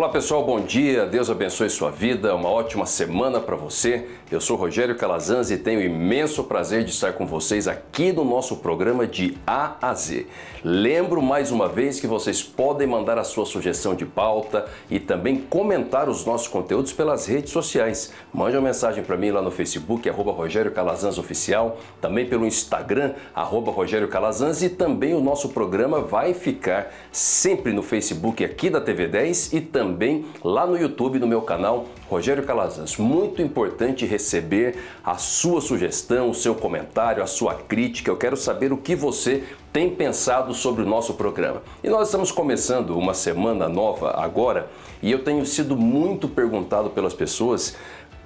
Olá pessoal, bom dia, Deus abençoe sua vida, uma ótima semana para você. Eu sou Rogério Calazans e tenho imenso prazer de estar com vocês aqui no nosso programa de A a Z. Lembro mais uma vez que vocês podem mandar a sua sugestão de pauta e também comentar os nossos conteúdos pelas redes sociais. Mande uma mensagem para mim lá no Facebook, @Rogério Calazans Oficial, também pelo Instagram, @Rogério Calazans, e também o nosso programa vai ficar sempre no Facebook aqui da TV10 e também lá no YouTube, no meu canal Rogério Calazans. Muito importante receber a sua sugestão, o seu comentário, a sua crítica. Eu quero saber o que você tem pensado sobre o nosso programa. E nós estamos começando uma semana nova agora e eu tenho sido muito perguntado pelas pessoas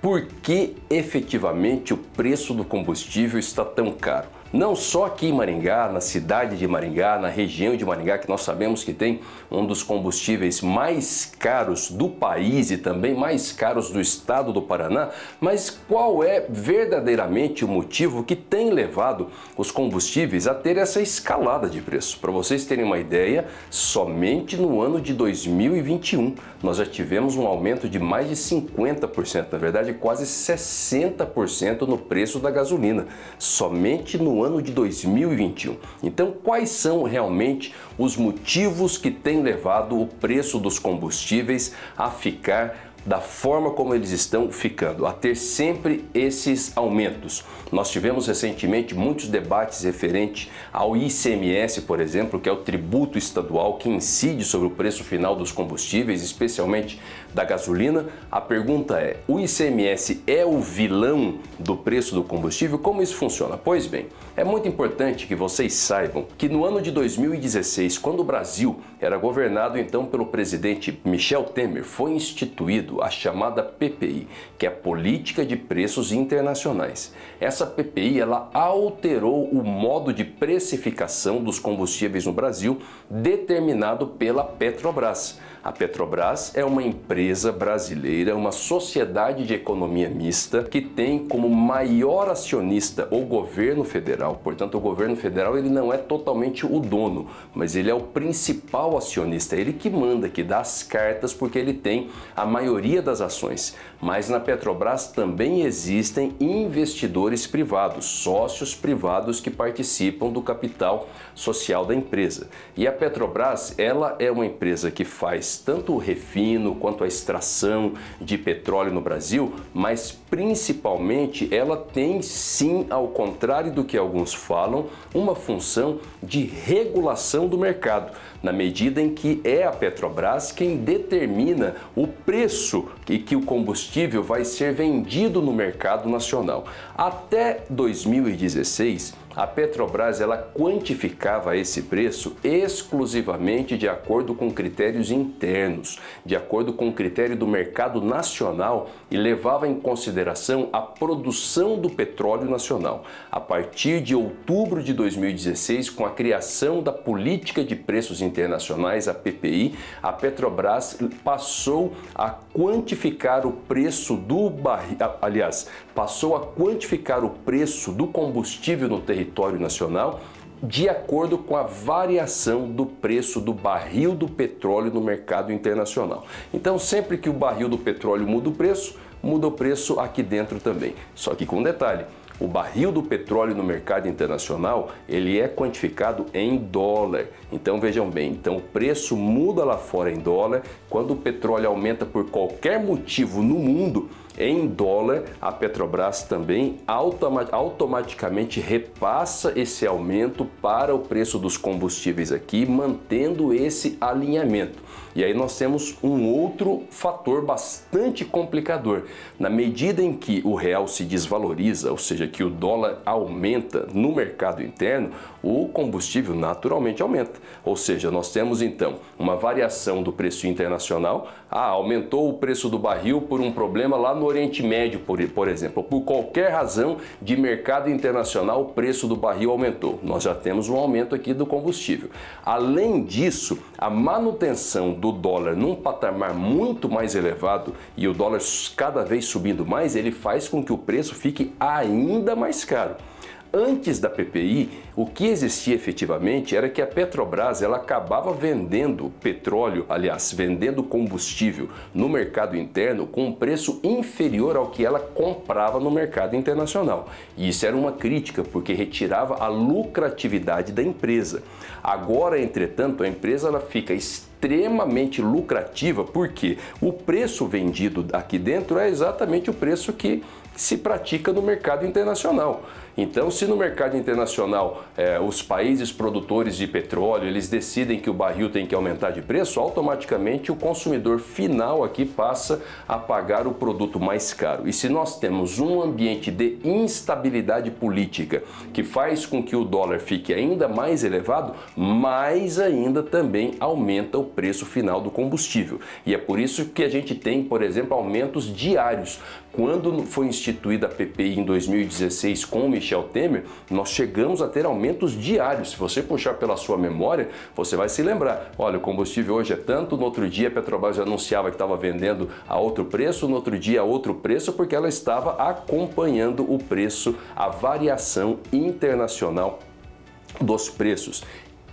por que efetivamente o preço do combustível está tão caro. Não só aqui em Maringá, na cidade de Maringá, na região de Maringá, que nós sabemos que tem um dos combustíveis mais caros do país e também mais caros do estado do Paraná, mas qual é verdadeiramente o motivo que tem levado os combustíveis a ter essa escalada de preço? Para vocês terem uma ideia, somente no ano de 2021 nós já tivemos um aumento de mais de 50%, na verdade quase 60% no preço da gasolina, somente no ano de 2021. Então, quais são realmente os motivos que têm levado o preço dos combustíveis a ficar da forma como eles estão ficando, a ter sempre esses aumentos? Nós tivemos recentemente muitos debates referentes ao ICMS, por exemplo, que é o tributo estadual que incide sobre o preço final dos combustíveis, especialmente da gasolina. A pergunta é: o ICMS é o vilão do preço do combustível? Como isso funciona? Pois bem, é muito importante que vocês saibam que no ano de 2016, quando o Brasil era governado então pelo presidente Michel Temer, foi instituído a chamada PPI, que é a Política de Preços Internacionais. Essa PPI, ela alterou o modo de precificação dos combustíveis no Brasil, determinado pela Petrobras. A Petrobras é uma empresa brasileira, uma sociedade de economia mista que tem como maior acionista o governo federal. Portanto, o governo federal ele não é totalmente o dono, mas ele é o principal acionista, ele que manda, que dá as cartas, porque ele tem a maioria das ações. Mas na Petrobras também existem investidores privados, sócios privados que participam do capital social da empresa. E a Petrobras, ela é uma empresa que faz tanto o refino quanto a extração de petróleo no Brasil, mas principalmente ela tem sim, ao contrário do que alguns falam, uma função de regulação do mercado, na medida em que é a Petrobras quem determina o preço que o combustível vai ser vendido no mercado nacional. Até 2016, a Petrobras ela quantificava esse preço exclusivamente de acordo com critérios internos, de acordo com o critério do mercado nacional, e levava em consideração a produção do petróleo nacional. A partir de outubro de 2016, com a criação da Política de Preços Internacionais, a PPI, a Petrobras passou a quantificar o preço do barril, passou a quantificar o preço do combustível no território nacional de acordo com a variação do preço do barril do petróleo no mercado internacional. Então, sempre que o barril do petróleo muda o preço aqui dentro também. Só que com um detalhe: o barril do petróleo no mercado internacional, ele é quantificado em dólar. Então vejam bem, então o preço muda lá fora em dólar. Quando o petróleo aumenta por qualquer motivo no mundo, em dólar, a Petrobras também automaticamente repassa esse aumento para o preço dos combustíveis aqui, mantendo esse alinhamento. E aí nós temos um outro fator bastante complicador. Na medida em que o real se desvaloriza, ou seja, que o dólar aumenta no mercado interno, o combustível naturalmente aumenta. Ou seja, nós temos então uma variação do preço internacional. Aumentou o preço do barril por um problema lá no Oriente Médio, por exemplo. Por qualquer razão de mercado internacional, o preço do barril aumentou. Nós já temos um aumento aqui do combustível. Além disso, a manutenção do dólar num patamar muito mais elevado e o dólar cada vez subindo mais, ele faz com que o preço fique ainda mais caro. Antes da PPI, o que existia efetivamente era que a Petrobras ela acabava vendendo petróleo, aliás, vendendo combustível no mercado interno com um preço inferior ao que ela comprava no mercado internacional. E isso era uma crítica, porque retirava a lucratividade da empresa. Agora, entretanto, a empresa ela fica extremamente lucrativa porque o preço vendido aqui dentro é exatamente o preço que se pratica no mercado internacional. Então, se no mercado internacional os países produtores de petróleo eles decidem que o barril tem que aumentar de preço, automaticamente o consumidor final aqui passa a pagar o produto mais caro. E se nós temos um ambiente de instabilidade política que faz com que o dólar fique ainda mais elevado, mais ainda também aumenta o preço final do combustível. E é por isso que a gente tem, por exemplo, aumentos diários. Quando foi instituída a PPI em 2016 com o Michel Temer, nós chegamos a ter aumentos diários. Se você puxar pela sua memória, você vai se lembrar. Olha, o combustível hoje é tanto, no outro dia a Petrobras anunciava que estava vendendo a outro preço, no outro dia a outro preço, porque ela estava acompanhando o preço, a variação internacional dos preços.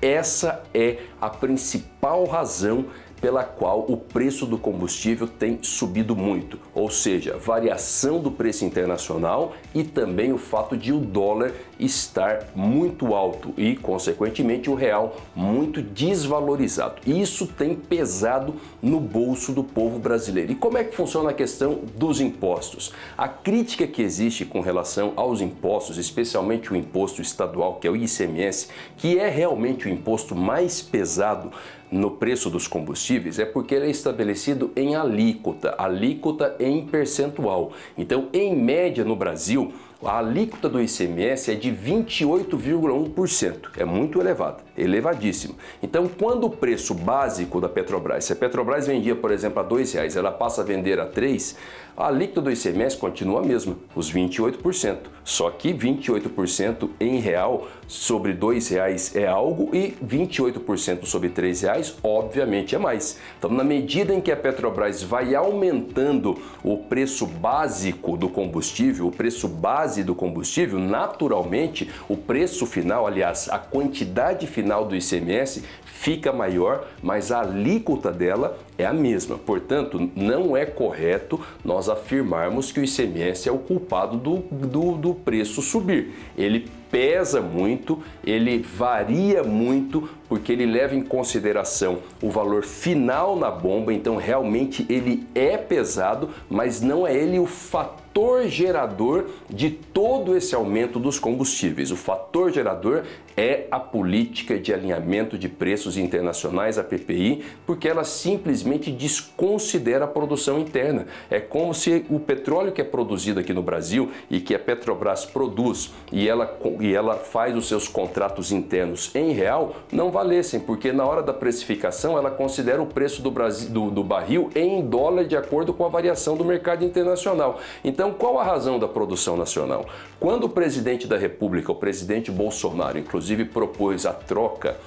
Essa é a principal razão pela qual o preço do combustível tem subido muito, ou seja, variação do preço internacional e também o fato de o dólar estar muito alto e, consequentemente, o real muito desvalorizado. Isso tem pesado no bolso do povo brasileiro. E como é que funciona a questão dos impostos? A crítica que existe com relação aos impostos, especialmente o imposto estadual, que é o ICMS, que é realmente o imposto mais pesado no preço dos combustíveis, é porque ele é estabelecido em alíquota em percentual. Então, em média no Brasil, a alíquota do ICMS é de 28,1%. É muito elevada, elevadíssima. Então, quando o preço básico da Petrobras, se a Petrobras vendia, por exemplo, a R$2, ela passa a vender a R$3, a alíquota do ICMS continua a mesma, os 28%. Só que 28% em real sobre R$2 é algo e 28% sobre R$3, obviamente, é mais. Então, na medida em que a Petrobras vai aumentando o preço básico do combustível, o preço base do combustível, naturalmente, o preço final, aliás, a quantidade final do ICMS fica maior, mas a alíquota dela é a mesma. Portanto, não é correto nós afirmarmos que o ICMS é o culpado do preço subir. Ele pesa muito, ele varia muito, porque ele leva em consideração o valor final na bomba, então realmente ele é pesado, mas não é ele o fator gerador de todo esse aumento dos combustíveis. O fator gerador é a política de alinhamento de preços internacionais, a PPI, porque ela simplesmente desconsidera a produção interna. É como se o petróleo que é produzido aqui no Brasil e que a Petrobras produz e ela faz os seus contratos internos em real, não valessem, porque na hora da precificação ela considera o preço do barril em dólar de acordo com a variação do mercado internacional. Então, qual a razão da produção nacional? Quando o presidente da República, o presidente Bolsonaro, inclusive propôs a troca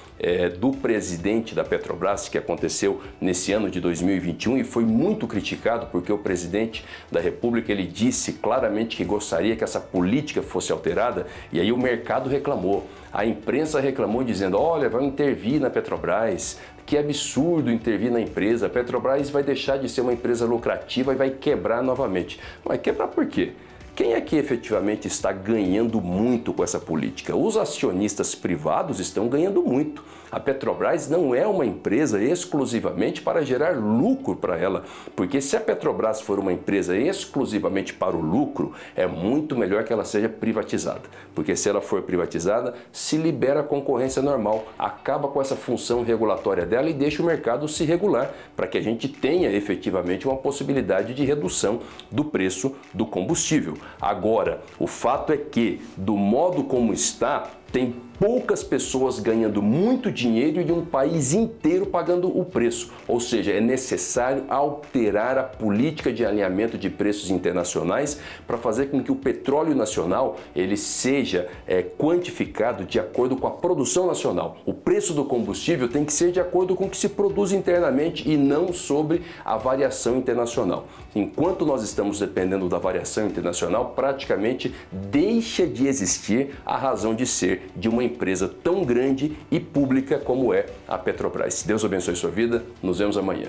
do presidente da Petrobras, que aconteceu nesse ano de 2021 e foi muito criticado porque o presidente da República ele disse claramente que gostaria que essa política fosse alterada e aí o mercado reclamou. A imprensa reclamou dizendo, olha, vai intervir na Petrobras, que absurdo intervir na empresa, a Petrobras vai deixar de ser uma empresa lucrativa e vai quebrar novamente. Mas quebrar por quê? Quem é que efetivamente está ganhando muito com essa política? Os acionistas privados estão ganhando muito. A Petrobras não é uma empresa exclusivamente para gerar lucro para ela, porque se a Petrobras for uma empresa exclusivamente para o lucro, é muito melhor que ela seja privatizada, porque se ela for privatizada, se libera a concorrência normal, acaba com essa função regulatória dela e deixa o mercado se regular, para que a gente tenha efetivamente uma possibilidade de redução do preço do combustível. Agora, o fato é que, do modo como está, tem poucas pessoas ganhando muito dinheiro e um país inteiro pagando o preço. Ou seja, é necessário alterar a política de alinhamento de preços internacionais para fazer com que o petróleo nacional ele seja quantificado de acordo com a produção nacional. O preço do combustível tem que ser de acordo com o que se produz internamente e não sobre a variação internacional. Enquanto nós estamos dependendo da variação internacional, praticamente deixa de existir a razão de ser de uma empresa tão grande e pública como é a Petrobras. Deus abençoe sua vida. Nos vemos amanhã.